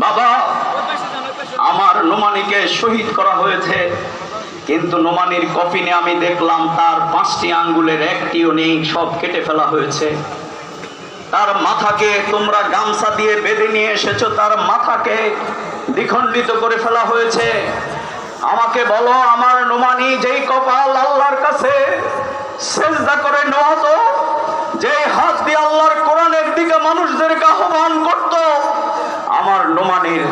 বাবা, আমার নোমানীকে শহীদ করা হয়েছে, কিন্তু নোমানীর কফিনে আমি দেখলাম তার 5টি আঙ্গুলের একটিও নেই, সব কেটে ফেলা হয়েছে। তার মাথাকে তোমরা গামছা দিয়ে বেঁধে নিয়ে এসেছো, তার মাথাকে দ্বিখণ্ডিত করে ফেলা হয়েছে। আমাকে বলো, আমার নোমানী যেই কপাল আল্লাহর কাছে সেজদা করে নোয়াতো, যেই হাত দিয়ে আল্লাহর কোরআনের দিকে মানুষদেরকে আহ্বান করত, আমার নোমানীর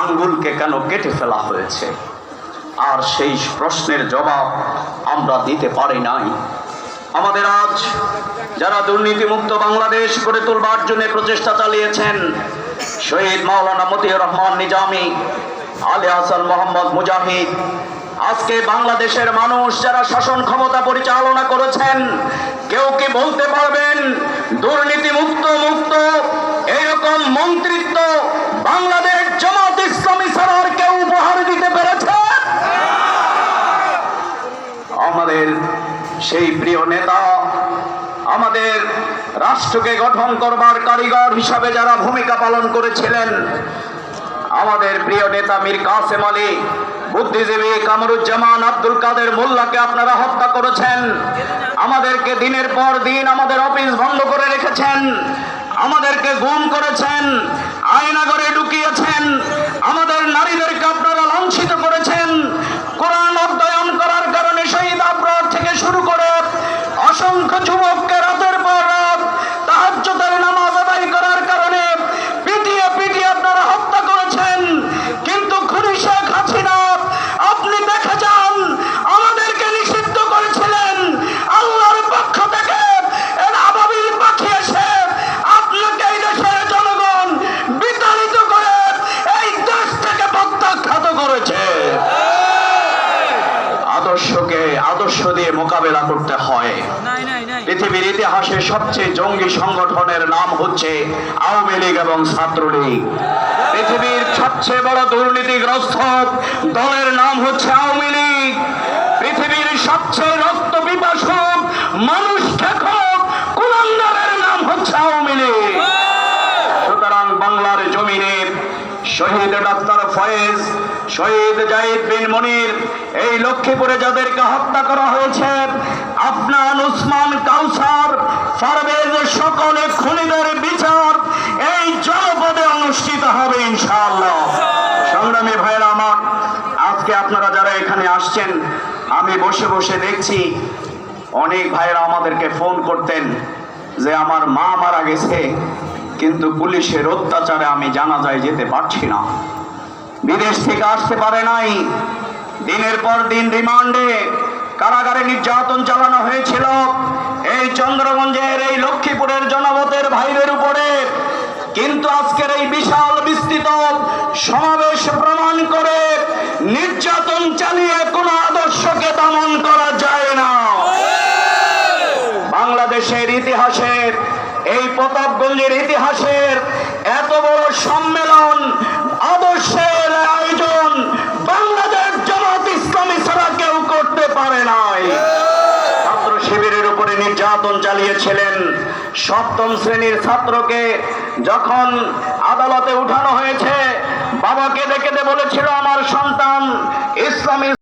আঙ্গুলকে কেন কেটে ফেলা হয়েছে? আর সেই প্রশ্নের জবাব আমরা দিতে পারি নাই। আমাদের আজ যারা দুর্নীতিমুক্ত বাংলাদেশ গড়ে তোলবার জন্য প্রচেষ্টা চালিয়েছেন, শহীদ মাওলানা মতিউর রহমান নিজামী, আলী হাসান মোহাম্মদ মুজাহিদ, আজকে বাংলাদেশের মানুষ যারা শাসন ক্ষমতা পরিচালনা করেছেন, কেউ কি বলতে পারবেন দুর্নীতিমুক্ত মুক্ত এইরকম মন্ত্রিত্ব বাংলাদেশ জামাত ইসলামী ছাড়ার কেউ উপহার দিতে পেরেছে? আমাদের সেই প্রিয় নেতা, আমাদের রাষ্ট্রকে গঠন করবার কারিগর হিসাবে যারা ভূমিকা পালন করেছিলেন, আমাদের প্রিয় নেতা মীর কাসেম আলী, বুদ্ধিজীবী কামরুজ্জামান আব্দুল কাদের মোল্লাকে আপনারা হত্যা করেছেন। আমাদেরকে দিনের পর দিন আমাদের অফিস বন্ধ করে রেখেছেন, আমাদেরকে গুম করেছেন, আয়নাঘরে ঢুকিয়েছেন, আমাদের নারীদেরকে আপনারা লাঞ্ছিত করেছেন। কোরআন অধ্যয়ন করার কারণে শহীদ আবরার থেকে শুরু করে অসংখ্য যুবককে রাতের পর রাত তাহাজ্জুদের নামাজ আদায় করার কারণে পিটিয়ে পিটিয়ে আপনারা হত্যা করেছেন। কিন্তু খুনি শেখ হাসিনা, আপনি দেখে যান, আমাদেরকে নিষিদ্ধ করেছিলেন। আল্লাহর পক্ষ থেকে এর আবাবিল পাখি এসে আপনাকে এই দেশের জনগণ বিতাড়িত করে এই দেশ থেকে প্রত্যাখ্যাত করেছে। আদর্শ দিয়ে মোকাবেলা করতে হয়। পৃথিবীর ইতিহাসে সবচেয়ে জঙ্গি সংগঠনের নাম হচ্ছে আওয়ামী লীগ এবং ছাত্রলীগ। পৃথিবীর সবচেয়ে বড় দুর্নীতিগ্রস্ত দলের নাম হচ্ছে আওয়ামী লীগ। পৃথিবীর সবচেয়ে রক্ত পিপাসু মানুষ খেকো কুলাঙ্গারের নাম হচ্ছে আওয়ামী লীগ। সুতরাং বাংলার জমিনে শহীদ ডাক্তার ফয়েজ, শহীদ জাহিদ বিন মনির, এই লক্ষ্মীপুরে যাদেরকে হত্যা করা হয়েছে, আফনান, উসমান, কাউসার, পারভেজ, সকলে খুনিদের বিচার এই জনপদে অনুষ্ঠিত হবে ইনশাআল্লাহ। সংগ্রামী ভাইয়েরা আমার, আজকে আপনারা যারা এখানে আসছেন, আমি বসে বসে দেখছি অনেক ভাইয়েরা আমাদেরকে ফোন করতেন যে আমার মা মারা গেছে, কিন্তু পুলিশের অত্যাচারে আমি জানাজায় যেতে পারছি না, বিদেশ থেকে আসতে পারে নাই, দিনের পর দিন রিমান্ডে কারাগারে নির্যাতন চালানো হয়েছিল এই চন্দ্রগঞ্জের, এই লক্ষ্মীপুরের জনপদের ভাইদের উপরে। কিন্তু আজকের এই বিশাল বিস্তৃত সমাবেশ প্রমাণ করে নির্যাতন চালিয়ে কোনো আদর্শকে দমন করা যায় না। বাংলাদেশের ইতিহাসের, এই প্রতাপগঞ্জের ইতিহাসের এত বড় সম্মেলন, আদর্শের আয়োজন বাংলাদেশ জামাত ইসলামী ছাড়া কেউ করতে পারে নাই। ছাত্র শিবিরের উপরে নির্যাতন চালিয়েছিলেন। 7ম শ্রেণীর ছাত্রকে যখন আদালতে উঠানো হয়েছে, বাবাকে ডেকে বলেছিল আমার সন্তান ইসলামী